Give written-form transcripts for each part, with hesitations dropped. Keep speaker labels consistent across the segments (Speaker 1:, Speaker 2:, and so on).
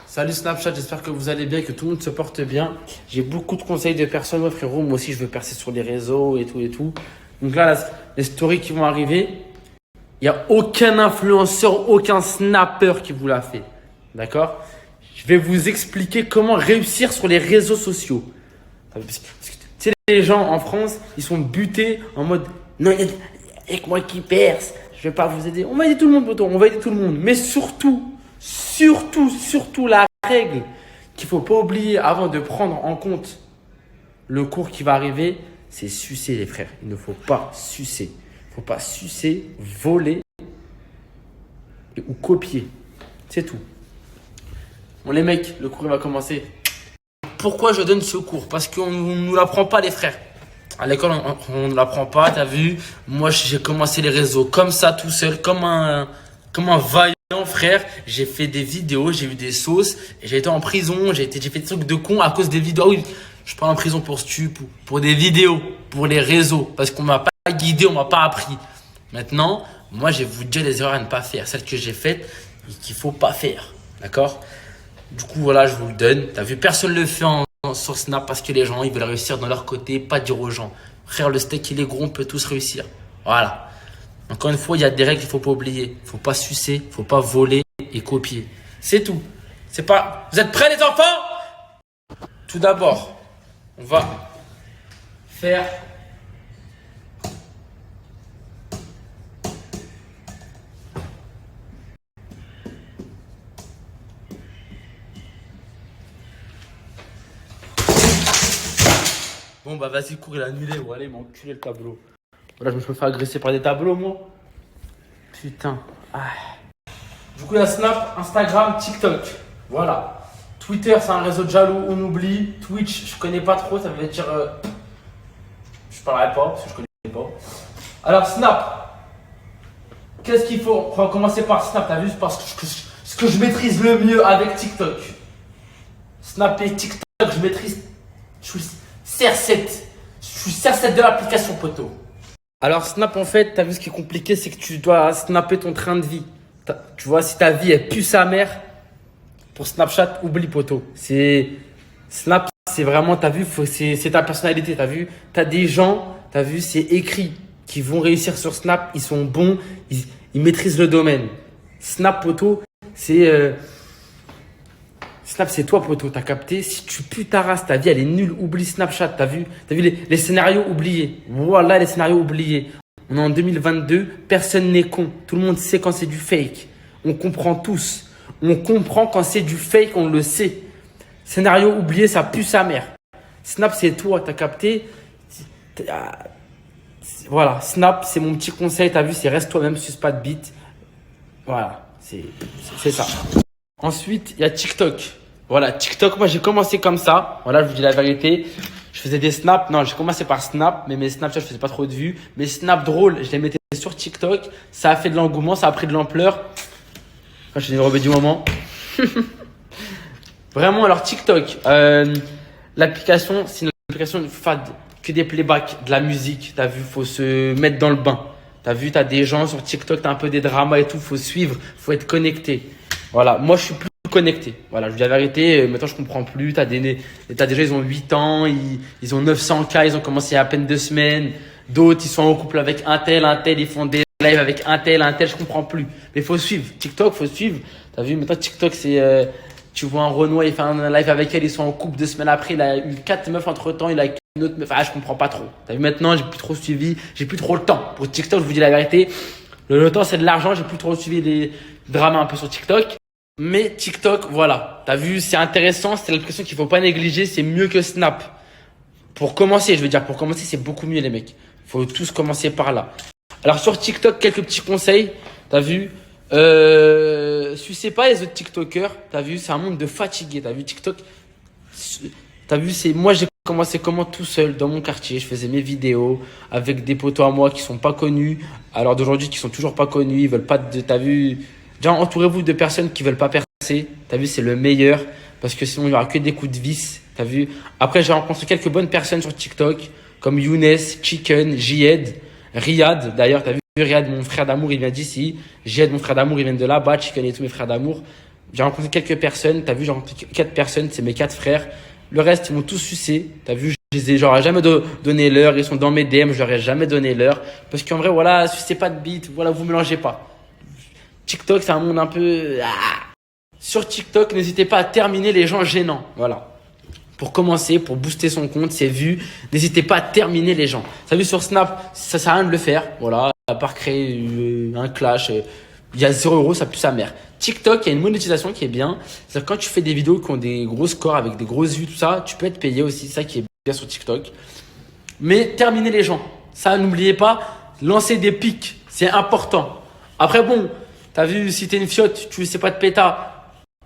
Speaker 1: Salut Snapchat, j'espère que vous allez bien, que tout le monde se porte bien. J'ai beaucoup de conseils de personnes, moi frérot, moi aussi je veux percer sur les réseaux et tout et tout. Donc là, les stories qui vont arriver, il n'y a aucun influenceur, aucun snapper qui vous l'a fait. D'accord? Je vais vous expliquer comment réussir sur les réseaux sociaux. Parce que, tu sais, les gens en France, ils sont butés en mode non, il y a que moi qui perce, je vais pas vous aider. On va aider tout le monde, poto, on va aider tout le monde. Mais surtout, la règle qu'il faut pas oublier avant de prendre en compte le cours qui va arriver, c'est sucer les frères. Il ne faut pas sucer. Il ne faut pas sucer, voler ou copier. C'est tout. Bon les mecs, le cours il va commencer. Pourquoi je donne ce cours? Parce qu'on ne nous l'apprend pas les frères. À l'école, on ne l'apprend pas, t'as vu? Moi, j'ai commencé les réseaux comme ça, tout seul, comme un vaillant frère. J'ai fait des vidéos, j'ai eu des sauces, et j'ai été en prison, j'ai fait des trucs de con à cause des vidéos. Ah oui, je prends en prison pour stup, pour des vidéos, pour les réseaux, parce qu'on m'a pas guidé, on m'a pas appris. Maintenant, moi, je vais vous dire les erreurs à ne pas faire, celles que j'ai faites et qu'il faut pas faire, d'accord? Du coup, voilà, je vous le donne. T'as vu, personne ne le fait sur Snap parce que les gens, ils veulent réussir dans leur côté, pas dire aux gens. Frère, le steak, il est gros, on peut tous réussir. Voilà. Encore une fois, il y a des règles qu'il faut pas oublier. Faut pas sucer, faut pas voler et copier. C'est tout. C'est pas. Vous êtes prêts, les enfants? Tout d'abord, on va faire. Bon, bah vas-y, cours, il a annulé. Ou allez, il m'a enculé le tableau. Voilà, je me suis fait agresser par des tableaux, moi. Putain. Ah. Du coup, il y a Snap, Instagram, TikTok. Voilà. Twitter, c'est un réseau de jaloux, on oublie. Twitch, je connais pas trop, ça veut dire. Je parlerai pas, parce que je connais pas. Alors, Snap. Qu'est-ce qu'il faut? On va commencer par Snap, t'as vu? Parce que ce que je maîtrise le mieux avec TikTok. Snap et TikTok, je maîtrise. Je suis CR7. Je suis CR7 de l'application, poteau. Alors, Snap, en fait, t'as vu ce qui est compliqué, c'est que tu dois snapper ton train de vie. Tu vois, si ta vie est pue sa mère, pour Snapchat, oublie, poteau. Snap, c'est vraiment, t'as vu, c'est ta personnalité, t'as vu. T'as des gens, t'as vu, c'est écrit, qui vont réussir sur Snap, ils sont bons, ils maîtrisent le domaine. Snap, poteau, Snap, c'est toi, poteau, t'as capté. Si tu pues ta race, ta vie, elle est nulle. Oublie Snapchat, t'as vu les scénarios oubliés. Voilà les scénarios oubliés. On est en 2022, personne n'est con. Tout le monde sait quand c'est du fake. On comprend tous. On comprend quand c'est du fake, on le sait. Scénario oublié, ça pue sa mère. Snap, c'est toi, t'as capté. Voilà, Snap, c'est mon petit conseil, t'as vu, c'est reste toi-même, suce pas de bite. Voilà, c'est ça. Ensuite, il y a TikTok. Voilà, TikTok, moi j'ai commencé comme ça. Voilà, je vous dis la vérité. Je faisais des snaps. Non, j'ai commencé par Snap, mais mes Snapchat, je faisais pas trop de vues. Mes snaps drôles, je les mettais sur TikTok. Ça a fait de l'engouement, ça a pris de l'ampleur. Enfin, je suis une rebelle du moment. Vraiment, alors TikTok, l'application, c'est une application fade, que des playbacks, de la musique. T'as vu, faut se mettre dans le bain. T'as vu, t'as des gens sur TikTok, t'as un peu des dramas et tout, faut suivre, faut être connecté. Voilà, moi je suis plus connecté. Voilà, je vous dis la vérité, maintenant je comprends plus. T'as des gens, ils ont 8 ans, ils ont 900K, ils ont commencé il y a à peine 2 semaines. D'autres, ils sont en couple avec un tel, ils font des lives avec un tel, je comprends plus. Mais faut suivre. TikTok, faut suivre. T'as vu, maintenant TikTok, c'est, tu vois un Renoir, il fait un live avec elle, ils sont en couple 2 semaines après, il a eu 4 meufs entre temps, il a une autre meuf. Ah, je comprends pas trop. T'as vu, maintenant, j'ai plus trop suivi, j'ai plus trop le temps. Pour TikTok, je vous dis la vérité. Le temps, c'est de l'argent, j'ai plus trop suivi les dramas un peu sur TikTok. Mais TikTok, voilà. T'as vu, c'est intéressant, c'est l'application qu'il faut pas négliger, c'est mieux que Snap. Pour commencer, je veux dire, pour commencer, c'est beaucoup mieux, les mecs. Faut tous commencer par là. Alors, sur TikTok, quelques petits conseils. T'as vu, sucez pas les autres TikTokers. T'as vu, c'est un monde de fatigués. T'as vu, TikTok, t'as vu, moi, j'ai commencé comment tout seul dans mon quartier. Je faisais mes vidéos avec des potos à moi qui sont pas connus. Alors d'aujourd'hui, qui sont toujours pas connus. Ils veulent pas t'as vu, déjà, entourez-vous de personnes qui veulent pas percer. T'as vu, c'est le meilleur. Parce que sinon, il y aura que des coups de vis. T'as vu. Après, j'ai rencontré quelques bonnes personnes sur TikTok. Comme Younes, Chicken, Jihad, Riyad. D'ailleurs, t'as vu, Riyad, mon frère d'amour, il vient d'ici. Jihad, mon frère d'amour, il vient de là-bas. Chicken et tous mes frères d'amour. J'ai rencontré quelques personnes. T'as vu, j'ai rencontré 4 personnes. C'est mes 4 frères. Le reste, ils m'ont tous sucé. T'as vu, j'aurais jamais donné l'heure. Ils sont dans mes DM. Je leur ai jamais donné l'heure. Parce qu'en vrai, voilà, sucez pas de bite. Voilà, vous mélangez pas. TikTok, c'est un monde un peu. Sur TikTok, n'hésitez pas à terminer les gens gênants. Voilà. Pour commencer, pour booster son compte, ses vues, n'hésitez pas à terminer les gens. T'as vu sur Snap, ça sert à rien de le faire. Voilà. À part créer un clash. Il y a 0 €, ça pue sa mère. TikTok, il y a une monétisation qui est bien. C'est-à-dire quand tu fais des vidéos qui ont des gros scores avec des grosses vues, tout ça, tu peux être payé aussi. C'est ça qui est bien sur TikTok. Mais terminer les gens. Ça, n'oubliez pas, lancer des pics. C'est important. Après, bon, t'as vu, si t'es une fiotte, tu sais pas de péta.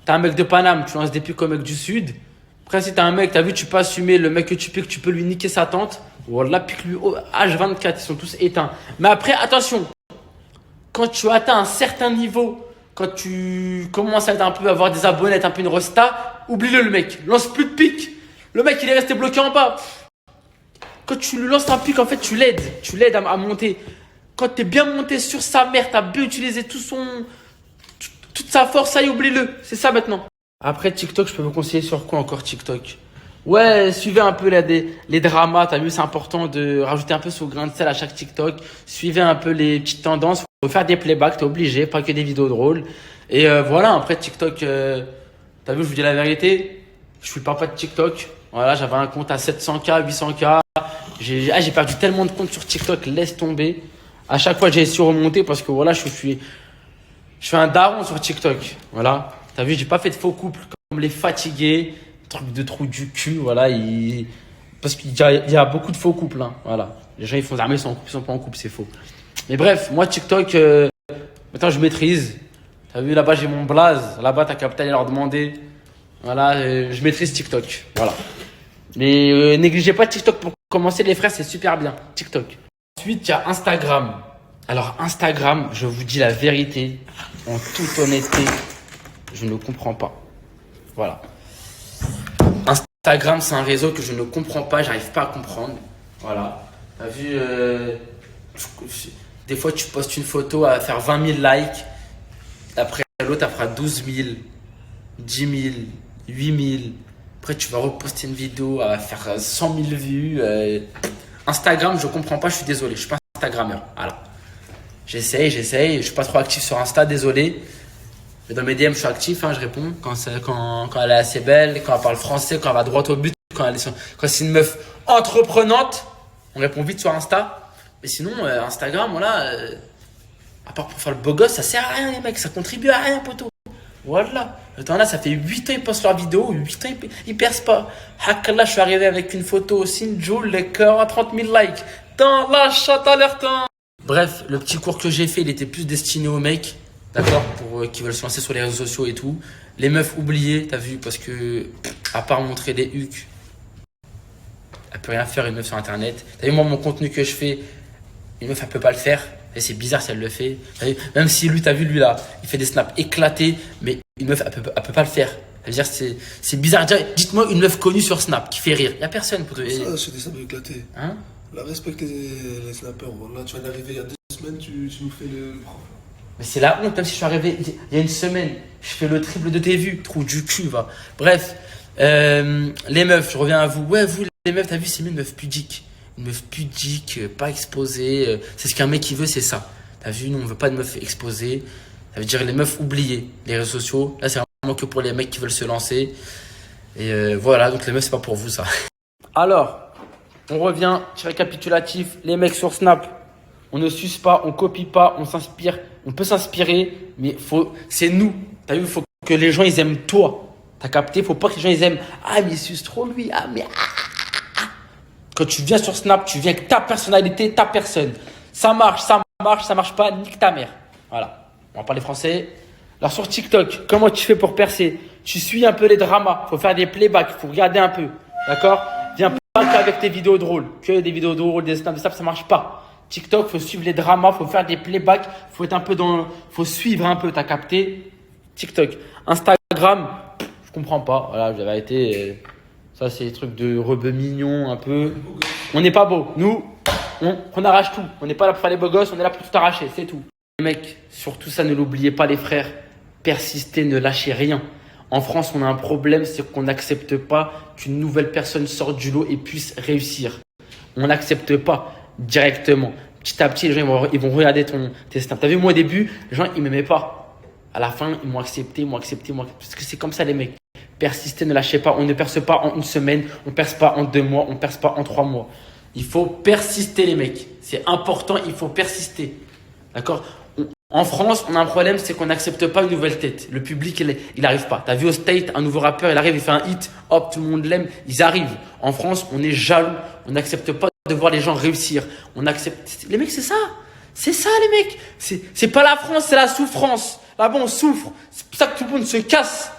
Speaker 1: T'as un mec de Paname, tu lances des pics au mec du Sud. Après, si t'as un mec, t'as vu, tu peux assumer le mec que tu piques, tu peux lui niquer sa tante. Voilà, pique-lui au H24, ils sont tous éteints. Mais après, attention. Quand tu atteins un certain niveau, quand tu commences à être un peu, avoir des abonnés, être un peu une rosta, oublie-le le mec. Lance plus de pique. Le mec, il est resté bloqué en bas. Quand tu lui lances un pic, en fait, tu l'aides. Tu l'aides à monter. Quand tu es bien monté sur sa mère, tu as bien utilisé toute sa force, ça y est, oublie-le. C'est ça maintenant. Après TikTok, je peux vous conseiller sur quoi encore TikTok? Ouais, suivez un peu les dramas. T'as vu, c'est important de rajouter un peu ce grain de sel à chaque TikTok. Suivez un peu les petites tendances. Faut faire des playbacks, t'es obligé, pas que des vidéos drôles. Et voilà, après TikTok, t'as vu, je vous dis la vérité, je suis le papa de TikTok. Voilà, j'avais un compte à 700K, 800K. J'ai perdu tellement de comptes sur TikTok, laisse tomber. À chaque fois, j'ai essayé de remonter parce que voilà, je suis un daron sur TikTok. Voilà, t'as vu, j'ai pas fait de faux couples comme les fatigués, trucs de trou du cul. Voilà, parce qu'il y a beaucoup de faux couples. Hein, voilà, les gens ils font jamais, ils sont pas en couple, c'est faux. Mais bref, moi TikTok, maintenant je maîtrise. T'as vu, là-bas j'ai mon blaze. Là-bas t'as capté aller leur demander. Voilà, je maîtrise TikTok. Voilà. Mais négligez pas TikTok pour commencer, les frères, c'est super bien. TikTok. Ensuite, il y a Instagram. Alors Instagram, je vous dis la vérité, en toute honnêteté, je ne comprends pas. Voilà. Instagram, c'est un réseau que je ne comprends pas, j'arrive pas à comprendre. Voilà. T'as vu, des fois tu postes une photo à faire 20 000 likes, après l'autre elle fera 12 000, 10 000, 8 000. Après tu vas reposter une vidéo à faire 100 000 vues. Instagram, je comprends pas, je suis désolé, je suis pas Instagrammeur. Voilà. J'essaye, je suis pas trop actif sur Insta, désolé. Mais dans mes DM, je suis actif, hein, je réponds quand elle est assez belle, quand elle parle français, quand elle va droit au but, quand c'est une meuf entreprenante, on répond vite sur Insta. Mais sinon, Instagram, voilà, à part pour faire le beau gosse, ça sert à rien, les mecs, ça contribue à rien, poteau. Voilà. Le temps là, ça fait 8 ans ils postent leur vidéo, 8 ans ils percent pas. Là, je suis arrivé avec une photo, Sinjoul, les cœurs à 30 000 likes. Dans la chatte à l'air temps. Bref, le petit cours que j'ai fait, il était plus destiné aux mecs, d'accord, pour qui veulent se lancer sur les réseaux sociaux et tout. Les meufs oubliées, t'as vu, parce que à part montrer des hucs, elle peut rien faire une meuf sur internet. T'as vu, moi, mon contenu que je fais, une meuf elle peut pas le faire. Et c'est bizarre si elle le fait. Même si lui, t'as vu, lui là, il fait des snaps éclatés, mais une meuf elle peut pas le faire. C'est-à-dire, c'est bizarre. Dites-moi une meuf connue sur Snap qui fait rire. Y a personne pour te.
Speaker 2: Ça, c'est des snaps éclatés.
Speaker 1: Hein?
Speaker 2: La respecte les snappers. Là, tu viens d'arriver il y a 2 semaines, tu nous fais le prof.
Speaker 1: Mais c'est la honte, même si je suis arrivé il y a une semaine, je fais le triple de tes vues, trou du cul, va. Bref, les meufs, je reviens à vous. Ouais, vous, les meufs, t'as vu, c'est mieux une meuf pudique. Une meuf pudique, pas exposée. C'est ce qu'un mec qui veut, c'est ça. T'as vu, nous, on veut pas de meufs exposées. Ça veut dire les meufs oubliées, les réseaux sociaux. Là, c'est vraiment que pour les mecs qui veulent se lancer. Et voilà, donc les meufs, c'est pas pour vous, ça. Alors, on revient, petit récapitulatif. Les mecs sur Snap, on ne suce pas, on copie pas, on s'inspire. On peut s'inspirer, mais c'est nous. T'as vu, il faut que les gens, ils aiment toi. T'as capté? Faut pas que les gens, ils aiment. Ah, mais il suce trop lui. Ah, mais. Quand tu viens sur Snap, tu viens avec ta personnalité, ta personne. Ça marche pas, nique ta mère. Voilà. On va parler français. Alors sur TikTok, comment tu fais pour percer? Tu suis un peu les dramas. Faut faire des playbacks. Faut regarder un peu. D'accord? Viens pas qu'avec tes vidéos drôles. Que des vidéos drôles, des snaps, ça marche pas. TikTok, faut suivre les dramas. Faut faire des playbacks. Faut être un peu faut suivre un peu. T'as capté? TikTok. Instagram, je comprends pas. Voilà, la vérité. Ça, c'est des trucs de rebeux mignons, un peu. On n'est pas beau. Nous, on arrache tout. On n'est pas là pour faire les beaux gosses, on est là pour tout arracher, c'est tout. Les mecs, surtout ça, ne l'oubliez pas, les frères. persistez, ne lâchez rien. En France, on a un problème, c'est qu'on n'accepte pas qu'une nouvelle personne sorte du lot et puisse réussir. On n'accepte pas directement. Petit à petit, les gens ils vont regarder tes snaps. T'as vu, moi au début, les gens ils m'aimaient pas. À la fin, ils m'ont accepté. Parce que c'est comme ça les mecs. Persistez, ne lâchez pas. On ne perce pas en une semaine, on perce pas en 2 mois, on perce pas en 3 mois. Il faut persister les mecs. C'est important, il faut persister. D'accord? En France, on a un problème, c'est qu'on n'accepte pas une nouvelle tête. Le public, il n'arrive pas. Tu as vu au State, un nouveau rappeur, il arrive, il fait un hit, hop, tout le monde l'aime, ils arrivent. En France, on est jaloux, on n'accepte pas de voir les gens réussir. On accepte. Les mecs, c'est ça. C'est ça, les mecs. C'est pas la France, c'est la souffrance. Là-bas, on souffre. C'est pour ça que tout le monde se casse.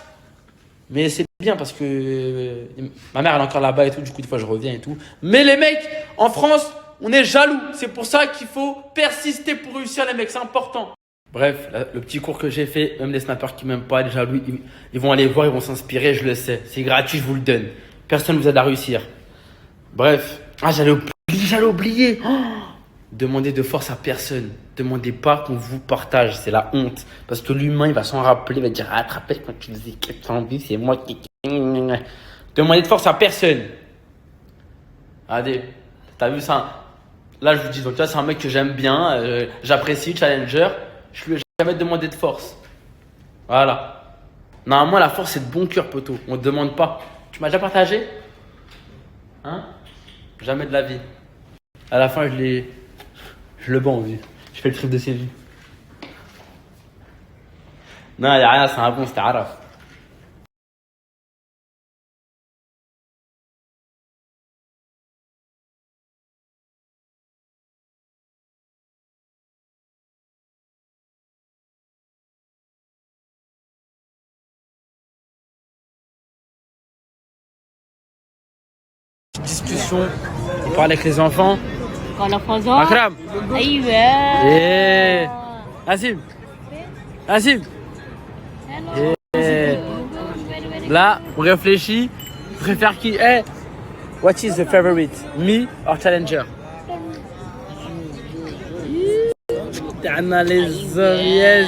Speaker 1: Mais c'est bien parce que ma mère, elle est encore là-bas et tout. Du coup, des fois, je reviens et tout. Mais les mecs, en France, on est jaloux. C'est pour ça qu'il faut persister pour réussir, les mecs. C'est important. Bref, le petit cours que j'ai fait, même les snappers qui m'aiment pas, les jaloux, ils vont aller voir, ils vont s'inspirer, je le sais. C'est gratuit, je vous le donne. Personne ne vous aide à réussir. Bref. Ah, j'allais oublier. Oh, demandez de force à personne. Demandez pas qu'on vous partage. C'est la honte. Parce que l'humain, il va s'en rappeler, il va dire, ah, te rappelles quand tu faisais 400 vues, c'est moi qui... Demandez de force à personne. Allez, t'as vu ça? Là, je vous dis, donc là, c'est un mec que j'aime bien, j'apprécie, challenger. Je lui ai jamais demandé de force. Voilà. Normalement, la force, c'est de bon cœur, poteau. On ne demande pas. Tu m'as déjà partagé? Hein? Jamais de la vie. À la fin, je le bats en vue. Je fais le trip de ses vues. Non, il n'y a rien, c'est un bon, c'était Araf. Discussion. On parle avec les enfants. Akram. Yeah. Azim. Yeah. Là, on réfléchit. Tu préfères qui? Hey, what is the favorite? Me or challenger? T'as les hommes,